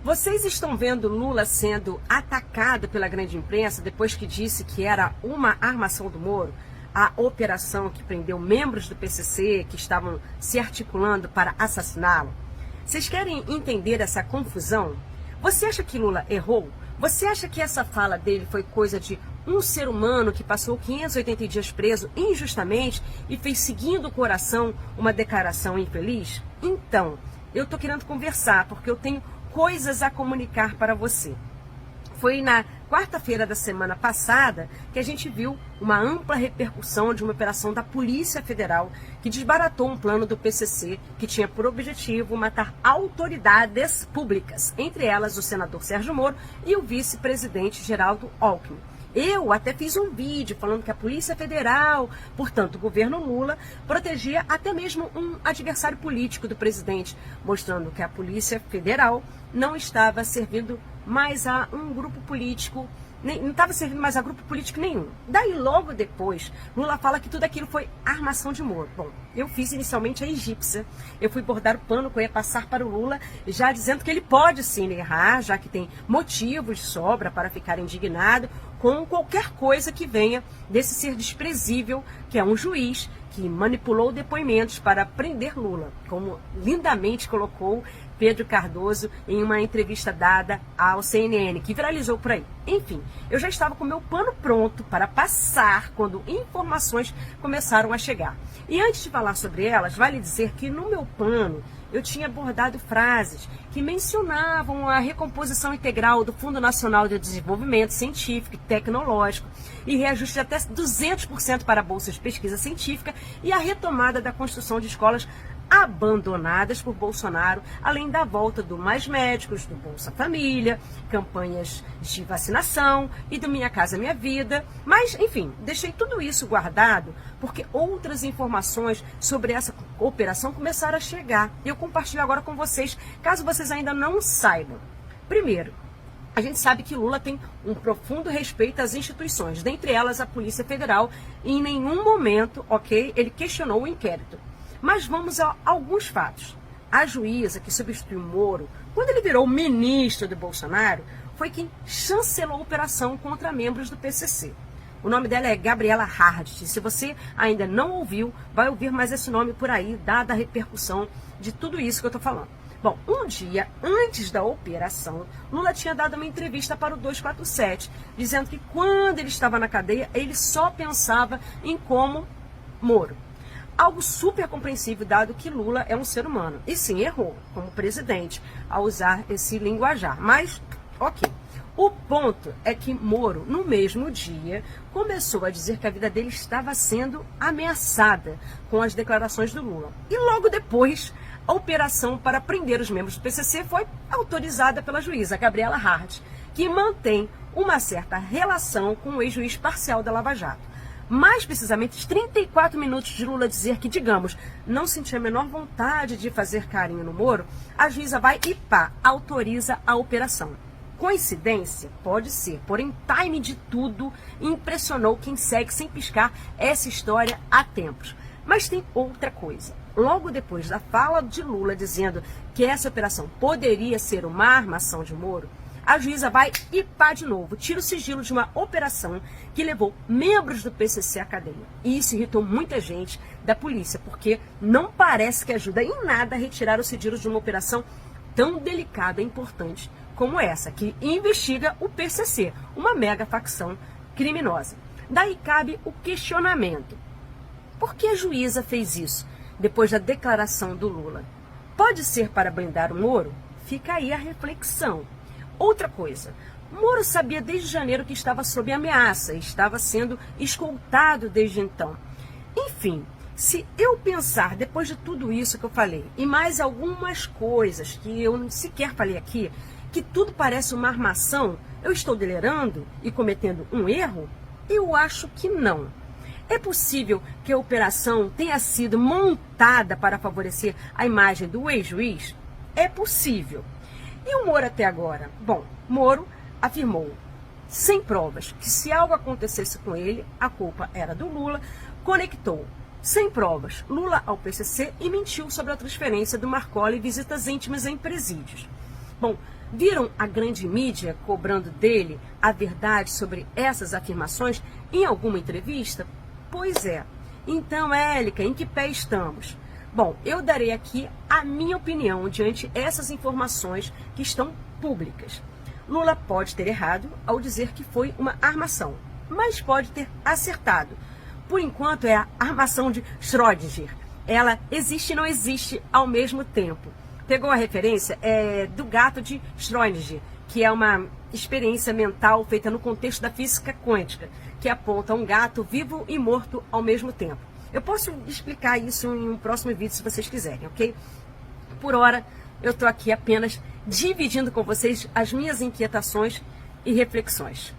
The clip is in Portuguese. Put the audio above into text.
Vocês estão vendo Lula sendo atacado pela grande imprensa depois que disse que era uma armação do Moro, a operação que prendeu membros do PCC que estavam se articulando para assassiná-lo? Vocês querem entender essa confusão? Você acha que Lula errou? Você acha que essa fala dele foi coisa de um ser humano que passou 580 dias preso injustamente e fez, seguindo o coração, uma declaração infeliz? Então, eu estou querendo conversar porque eu tenho coisas a comunicar para você. Foi na quarta-feira da semana passada que a gente viu uma ampla repercussão de uma operação da Polícia Federal que desbaratou um plano do PCC que tinha por objetivo matar autoridades públicas, entre elas o senador Sérgio Moro e o vice-presidente Geraldo Alckmin. Eu até fiz um vídeo falando que a Polícia Federal, portanto o governo Lula, protegia até mesmo um adversário político do presidente, mostrando que a Polícia Federal não estava servindo mais a um grupo político, não estava servindo mais a grupo político nenhum. Daí logo depois, Lula fala que tudo aquilo foi armação de Moro. Bom, eu fiz inicialmente a egípcia, eu fui bordar o pano que eu ia passar para o Lula, já dizendo que ele pode sim errar, já que tem motivos de sobra para ficar indignado com qualquer coisa que venha desse ser desprezível, que é um juiz que manipulou depoimentos para prender Lula, como lindamente colocou Pedro Cardoso em uma entrevista dada ao CNN, que viralizou por aí. Enfim, eu já estava com meu pano pronto para passar quando informações começaram a chegar. E antes de falar sobre elas, vale dizer que no meu pano eu tinha abordado frases que mencionavam a recomposição integral do Fundo Nacional de Desenvolvimento Científico e Tecnológico e reajuste de até 200% para bolsas de pesquisa científica e a retomada da construção de escolas abandonadas por Bolsonaro, além da volta do Mais Médicos, do Bolsa Família, campanhas de vacinação e do Minha Casa Minha Vida. Mas, enfim, deixei tudo isso guardado porque outras informações sobre essa operação começaram a chegar. E eu compartilho agora com vocês, caso vocês ainda não saibam. Primeiro, a gente sabe que Lula tem um profundo respeito às instituições, dentre elas a Polícia Federal, e em nenhum momento, ele questionou o inquérito. Mas vamos a alguns fatos. A juíza que substituiu Moro, quando ele virou ministro de Bolsonaro, foi quem chancelou a operação contra membros do PCC. O nome dela é Gabriela Hardt. Se você ainda não ouviu, vai ouvir mais esse nome por aí, dada a repercussão de tudo isso que eu estou falando. Bom, um dia antes da operação, Lula tinha dado uma entrevista para o 247, dizendo que quando ele estava na cadeia, ele só pensava em como Moro. Algo super compreensível, dado que Lula é um ser humano. E sim, errou, como presidente, ao usar esse linguajar. Mas, ok. O ponto é que Moro, no mesmo dia, começou a dizer que a vida dele estava sendo ameaçada com as declarações do Lula. E logo depois, a operação para prender os membros do PCC foi autorizada pela juíza Gabriela Hardt, que mantém uma certa relação com o ex-juiz parcial da Lava Jato. Mais precisamente, 34 minutos de Lula dizer que, digamos, não sentia a menor vontade de fazer carinho no Moro, a juíza vai e pá, autoriza a operação. Coincidência? Pode ser, porém, time de tudo impressionou quem segue sem piscar essa história há tempos. Mas tem outra coisa. Logo depois da fala de Lula dizendo que essa operação poderia ser uma armação de Moro, a juíza vai e pá de novo, tira o sigilo de uma operação que levou membros do PCC à cadeia. E isso irritou muita gente da polícia, porque não parece que ajuda em nada a retirar o sigilo de uma operação tão delicada e importante como essa, que investiga o PCC, uma mega facção criminosa. Daí cabe o questionamento. Por que a juíza fez isso, depois da declaração do Lula? Pode ser para blindar o Moro? Fica aí a reflexão. Outra coisa, Moro sabia desde janeiro que estava sob ameaça e estava sendo escoltado desde então. Enfim, se eu pensar, depois de tudo isso que eu falei, e mais algumas coisas que eu sequer falei aqui, que tudo parece uma armação, eu estou delirando e cometendo um erro? Eu acho que não. É possível que a operação tenha sido montada para favorecer a imagem do ex-juiz? É possível. E o Moro até agora? Bom, Moro afirmou, sem provas, que se algo acontecesse com ele, a culpa era do Lula, conectou, sem provas, Lula ao PCC e mentiu sobre a transferência do Marcolli e visitas íntimas em presídios. Bom, Viram a grande mídia cobrando dele a verdade sobre essas afirmações em alguma entrevista? Pois é. Então, Élica, em que pé estamos? Bom, eu darei aqui a minha opinião diante essas informações que estão públicas. Lula pode ter errado ao dizer que foi uma armação, mas pode ter acertado. Por enquanto é a armação de Schrödinger. Ela existe e não existe ao mesmo tempo. Pegou a referência do gato de Schrödinger, que é uma experiência mental feita no contexto da física quântica, que aponta um gato vivo e morto ao mesmo tempo. Eu posso explicar isso em um próximo vídeo se vocês quiserem, ok? Por hora, eu estou aqui apenas dividindo com vocês as minhas inquietações e reflexões.